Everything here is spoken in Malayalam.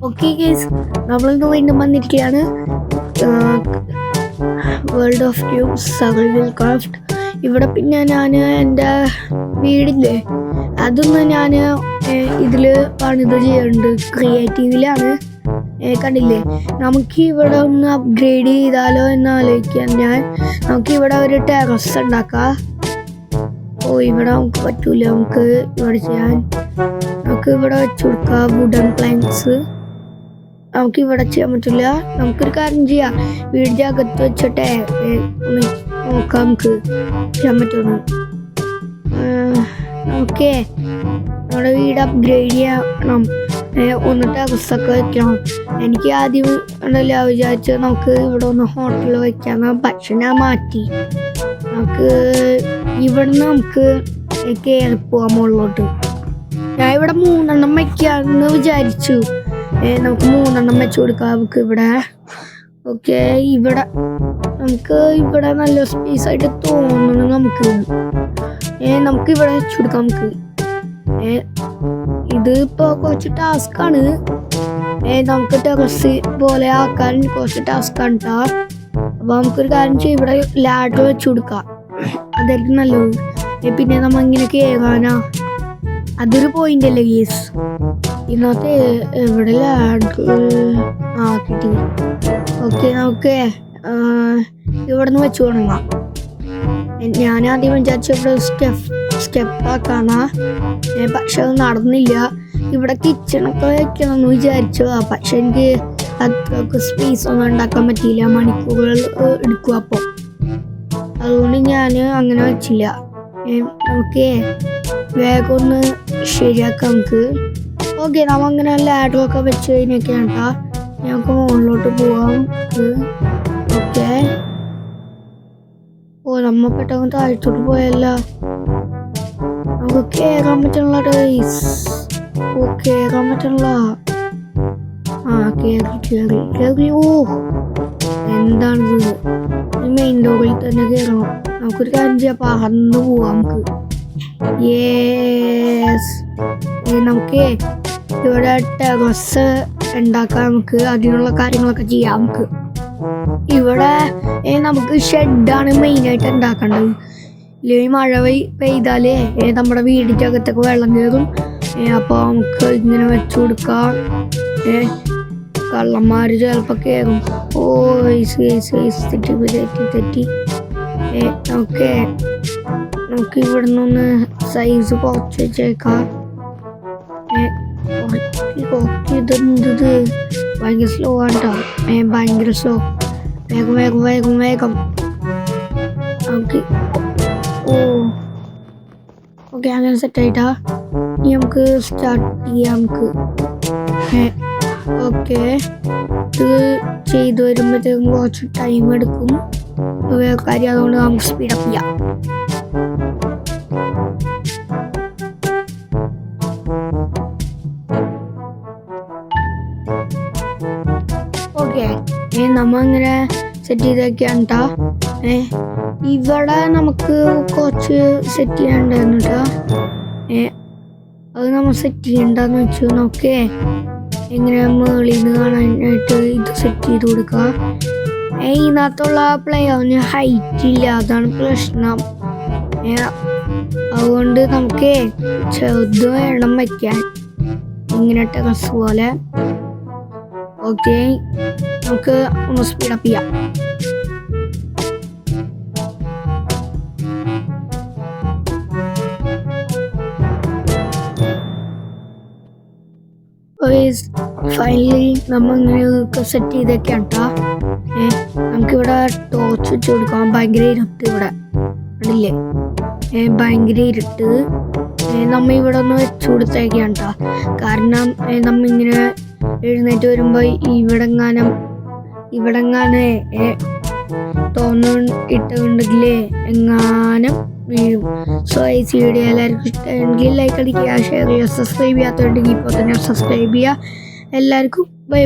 ഓക്കെ ഗൈസ്, നമ്മളിന്ന് വീണ്ടും വന്നിരിക്കുകയാണ് world of cubes survival craft. ഇവിടെ പിന്നെ ഞാൻ എൻ്റെ വീടില്ലേ അതൊന്ന് ഞാൻ ഇതിൽ പണിത് ചെയ്യുന്നുണ്ട്. ക്രിയേറ്റീവിലാണ്. കണ്ടില്ലേ, നമുക്ക് ഇവിടെ ഒന്ന് അപ്ഗ്രേഡ് ചെയ്താലോ എന്ന് ആലോചിക്കാൻ നമുക്ക് ഇവിടെ ഒരു ടെറസ് ഉണ്ടാക്കാം. ഇവിടെ നമുക്ക് പറ്റൂല, നമുക്ക് ഇവിടെ ചെയ്യാൻ നമുക്ക് ഇവിടെ വെച്ചു കൊടുക്കാം വുഡൻ പ്ലാങ്ക്സ്. നമുക്ക് ഇവിടെ ചെയ്യാൻ പറ്റില്ല. നമുക്കൊരു കാര്യം ചെയ്യാം, വീടിൻ്റെ അകത്ത് വെച്ചിട്ടേ നോക്കാം നമുക്ക് ചെയ്യാൻ പറ്റുമെന്ന്. ഓക്കെ, നമ്മുടെ വീട് അപ്ഗ്രേഡ് ചെയ്യണം, ഒന്ന് ടെറസൊക്കെ വെക്കണം. എനിക്ക് ആദ്യം ഉണ്ടല്ലോ വിചാരിച്ച് നമുക്ക് ഇവിടെ ഒന്ന് ഹോട്ടൽ വെക്കാം, പക്ഷെ ഞാൻ മാറ്റി. നമുക്ക് ഇവിടുന്ന് നമുക്ക് കയറി പോവാം മുകളിലോട്ട്. ഞാൻ ഇവിടെ 3 വെക്കാന്ന് വിചാരിച്ചു. നമുക്ക് 3 വെച്ച് കൊടുക്കാം നമുക്ക് ഇവിടെ. ഓക്കെ, ഇവിടെ നമുക്ക് ഇവിടെ നല്ല സ്പേസ് ആയിട്ട് തോന്നുന്നു. നമുക്ക് ഇവിടെ വെച്ച് കൊടുക്കാം. നമുക്ക് ഇതിപ്പോ കുറച്ച് ടാസ്ക്കാണ്. നമുക്ക് ടെറസ് പോലെ ആക്കാൻ കുറച്ച് ടാസ്ക്കാണ് കേട്ടോ. അപ്പൊ നമുക്കൊരു കാര്യം ചെയ്യും, ഇവിടെ ലാഡർ വെച്ച് കൊടുക്കാം, അതായിരിക്കും നല്ലത്. പിന്നെ നമ്മ ഇങ്ങനെ കയറാനാ, അതൊരു പോയിന്റ് അല്ലേ ഗീസ്. ഇന്നത്തെ ഇവിടെ ലാഡർ കിട്ടി. ഓക്കെ, നമുക്ക് ഇവിടെ നിന്ന് വെച്ച് തുടങ്ങാം. ഞാൻ ആദ്യം വിചാരിച്ച ഇവിടെ സ്റ്റെപ്പ് ആക്കാനാ, പക്ഷെ അത് നടന്നില്ല. ഇവിടെ കിച്ചണൊക്കെ വെക്കണമെന്ന് വിചാരിച്ചതാ, പക്ഷെ എനിക്ക് അത്രയൊക്കെ സ്പേസ് ഒന്നും ഉണ്ടാക്കാൻ പറ്റിയില്ല, മണിക്കൂറുകൾ എടുക്കും. അപ്പോൾ അതുകൊണ്ട് ഞാൻ അങ്ങനെ വെച്ചില്ല. നമുക്ക് വേഗം ഒന്ന് ശരിയാക്കാം നമുക്ക്. ഓക്കെ, നമ്മ അങ്ങനെ ലാഡറൊക്കെ വെച്ച് കഴിഞ്ഞൊക്കെയാണ് കേട്ടോ. ഞങ്ങൾക്ക് മുകളിലോട്ട് പോവാം. ഓക്കെ, നമ്മ പെട്ടെന്ന് താഴ്ത്തോട്ട് പോയല്ല, നമുക്ക് കയറാൻ പറ്റണല്ലോ ഗൈസ്. കയറാൻ പറ്റണല്ല. കേറി. എന്താണിത്, മെയിൻ ഡോറിൽ തന്നെ കയറണം. നമുക്കൊരു കാര്യം ചെയ്യാം, പറന്ന് പോവാം നമുക്ക്. നമുക്ക് ഇവിടെ ടെറസ് ഉണ്ടാക്കാം, നമുക്ക് അതിനുള്ള കാര്യങ്ങളൊക്കെ ചെയ്യാം. നമുക്ക് ഇവിടെ നമുക്ക് ഷെഡാണ് മെയിനായിട്ട് ഉണ്ടാക്കേണ്ടത്. ഇല്ലെങ്കിൽ മഴ പെയ്താലേ നമ്മുടെ വീടിൻ്റെ അകത്തൊക്കെ വെള്ളം കയറും. അപ്പോൾ നമുക്ക് ഇങ്ങനെ വെച്ചു കൊടുക്കാം. കള്ളന്മാർ ചിലപ്പോൾ കയറും. തെറ്റി. നമുക്ക് ഇവിടെ നിന്നൊന്ന് സൈസ് കുറച്ച് വെച്ചേക്കാം. ഇതെന്തത് ഭയങ്കര സ്ലോ ആട്ടോ, ഭയങ്കര സ്ലോ. വേഗം നമുക്ക് ഓക്കെ, അങ്ങനെ സെറ്റായിട്ടാ. ഇനി നമുക്ക് സ്റ്റാർട്ട് ചെയ്യാം. നമുക്ക് ഓക്കെ, ഇത് ചെയ്ത് വരുമ്പോഴത്തേക്കും കുറച്ച് ടൈം എടുക്കും കാര്യം, അതുകൊണ്ട് നമുക്ക് സ്പീഡപ്പ് ചെയ്യാം. ഓക്കെ, നമ്മ അങ്ങനെ സെറ്റ് ചെയ്തൊക്കെയാണ് കേട്ടോ. ഇവിടെ നമുക്ക് കുറച്ച് സെറ്റ് ചെയ്യാനുണ്ടായിരുന്നു കേട്ടോ. അത് നമ്മൾ സെറ്റ് ചെയ്യണ്ടെന്ന് വെച്ചു. നമുക്ക് എങ്ങനെ മുകളിൽ നിന്ന് കാണാനായിട്ട് ഇത് സെറ്റ് ചെയ്ത് കൊടുക്കുക. ഇതിനകത്തുള്ള പ്ലെയറിന് ഹൈറ്റ് ഇല്ല, അതാണ് പ്രശ്നം. അതുകൊണ്ട് നമുക്ക് ചെറുത് വേണം വയ്ക്കാൻ, ഇങ്ങനെ ടെറസ് പോലെ. ഓക്കെ, നമുക്ക് ഒന്ന് സ്പീഡപ്പ് ചെയ്യാം. ഫൈനലി നമ്മൾ ഇങ്ങനെയൊക്കെ സെറ്റ് ചെയ്തൊക്കെയാണ് കേട്ടോ. നമുക്കിവിടെ ടോർച്ച് വെച്ച് കൊടുക്കാം. ഭയങ്കര ഇരുട്ട് ഇവിടെ കണ്ടില്ലേ, ഭയങ്കര ഇരുട്ട്. നമ്മ ഇവിടെ ഒന്ന് വെച്ച് കൊടുത്തേക്കാണ് കേട്ടോ. കാരണം നമ്മ ഇങ്ങനെ എഴുന്നേറ്റ് വരുമ്പോൾ ഇവിടെങ്ങാനെ തോന്നിട്ടുണ്ടെങ്കിലേ എങ്ങാനും വീഴും. സോ ഈ വീഡിയോ എല്ലാവർക്കും ഇഷ്ടമെങ്കിൽ ലൈക്ക് അടിക്കുക, ഷെയർ ചെയ്യുക. സബ്സ്ക്രൈബ് ചെയ്യാത്തതുണ്ടെങ്കിൽ ഇപ്പോൾ തന്നെ സബ്സ്ക്രൈബ് ചെയ്യുക. എല്ലാവർക്കും ബൈ.